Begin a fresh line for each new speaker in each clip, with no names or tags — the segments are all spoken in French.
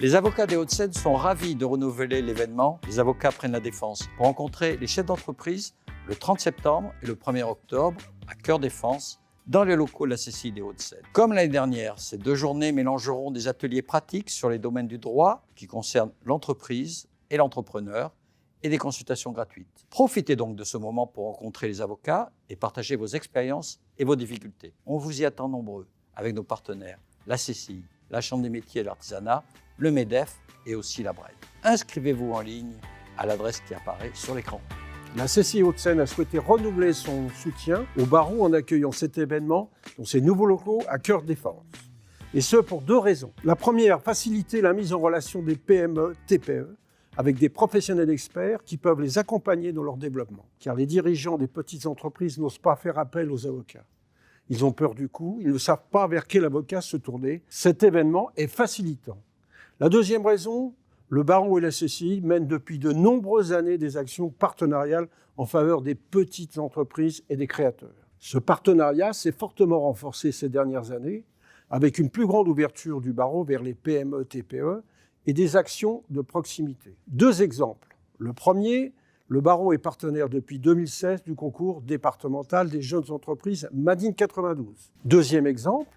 Les avocats des Hauts-de-Seine sont ravis de renouveler l'événement Les avocats prennent la défense pour rencontrer les chefs d'entreprise le 30 septembre et le 1er octobre à Cœur Défense dans les locaux de la CCI des Hauts-de-Seine. Comme l'année dernière, ces 2 journées mélangeront des ateliers pratiques sur les domaines du droit qui concernent l'entreprise et l'entrepreneur et des consultations gratuites. Profitez donc de ce moment pour rencontrer les avocats et partager vos expériences et vos difficultés. On vous y attend nombreux avec nos partenaires, la CCI, la Chambre des métiers et de l'artisanat, le MEDEF et aussi la BRED. Inscrivez-vous en ligne à l'adresse qui apparaît sur l'écran.
La CCI Hauts-de-Seine a souhaité renouveler son soutien au barreau en accueillant cet événement dans ses nouveaux locaux à Cœur Défense. Et ce pour 2 raisons. La première, faciliter la mise en relation des PME, TPE avec des professionnels experts qui peuvent les accompagner dans leur développement. Car les dirigeants des petites entreprises n'osent pas faire appel aux avocats. Ils ont peur du coût, ils ne savent pas vers quel avocat se tourner. Cet événement est facilitant. La deuxième raison, le barreau et la CCI mènent depuis de nombreuses années des actions partenariales en faveur des petites entreprises et des créateurs. Ce partenariat s'est fortement renforcé ces dernières années avec une plus grande ouverture du barreau vers les PME, TPE et des actions de proximité. 2 exemples. Le premier, le barreau est partenaire depuis 2016 du concours départemental des jeunes entreprises Madine 92. Deuxième exemple,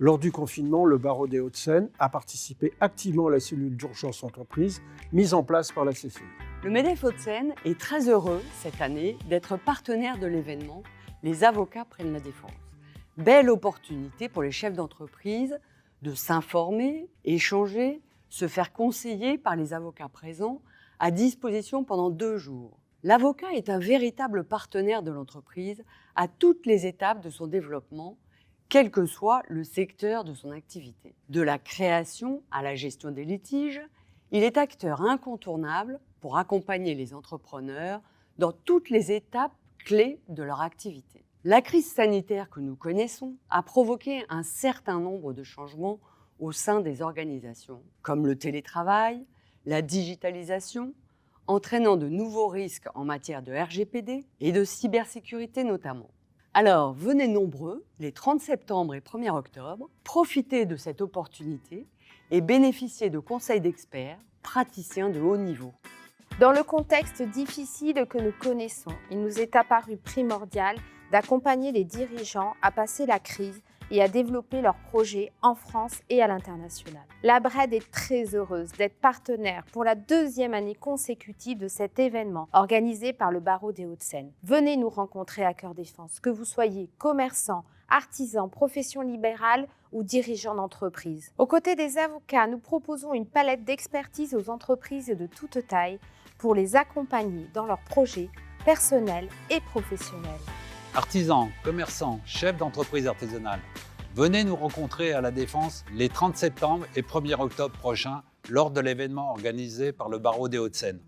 lors du confinement, le barreau des Hauts-de-Seine a participé activement à la cellule d'urgence entreprise mise en place par la CCI.
Le MEDEF Hauts-de-Seine est très heureux cette année d'être partenaire de l'événement Les avocats prennent la défense. Belle opportunité pour les chefs d'entreprise de s'informer, échanger, se faire conseiller par les avocats présents à disposition pendant 2 jours. L'avocat est un véritable partenaire de l'entreprise à toutes les étapes de son développement, quel que soit le secteur de son activité. De la création à la gestion des litiges, il est acteur incontournable pour accompagner les entrepreneurs dans toutes les étapes clés de leur activité. La crise sanitaire que nous connaissons a provoqué un certain nombre de changements au sein des organisations, comme le télétravail, la digitalisation, entraînant de nouveaux risques en matière de RGPD et de cybersécurité notamment. Alors, venez nombreux, les 30 septembre et 1er octobre, profitez de cette opportunité et bénéficiez de conseils d'experts, praticiens de haut niveau.
Dans le contexte difficile que nous connaissons, il nous est apparu primordial d'accompagner les dirigeants à passer la crise et à développer leurs projets en France et à l'international. La BRED est très heureuse d'être partenaire pour la 2e année consécutive de cet événement organisé par le barreau des Hauts-de-Seine. Venez nous rencontrer à Cœur Défense, que vous soyez commerçant, artisan, profession libérale ou dirigeant d'entreprise. Aux côtés des avocats, nous proposons une palette d'expertise aux entreprises de toute taille pour les accompagner dans leurs projets personnels et professionnels.
Artisans, commerçants, chefs d'entreprise artisanale, venez nous rencontrer à La Défense les 30 septembre et 1er octobre prochains lors de l'événement organisé par le barreau des Hauts-de-Seine.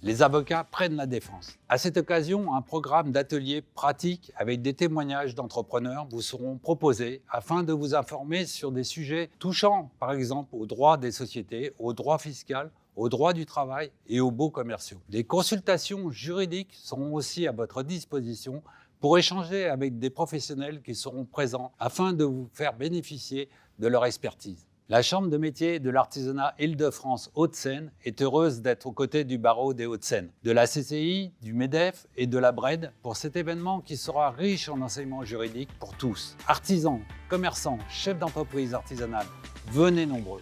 Les avocats prennent la défense. À cette occasion, un programme d'ateliers pratiques avec des témoignages d'entrepreneurs vous seront proposés afin de vous informer sur des sujets touchant par exemple au droit des sociétés, au droit fiscal, au droit du travail et aux baux commerciaux. Des consultations juridiques seront aussi à votre disposition pour échanger avec des professionnels qui seront présents afin de vous faire bénéficier de leur expertise. La Chambre de métiers de l'artisanat Île-de-France Hauts-de-Seine est heureuse d'être aux côtés du barreau des Hauts-de-Seine, de la CCI, du MEDEF et de la BRED pour cet événement qui sera riche en enseignements juridiques pour tous. Artisans, commerçants, chefs d'entreprise artisanale, venez nombreux.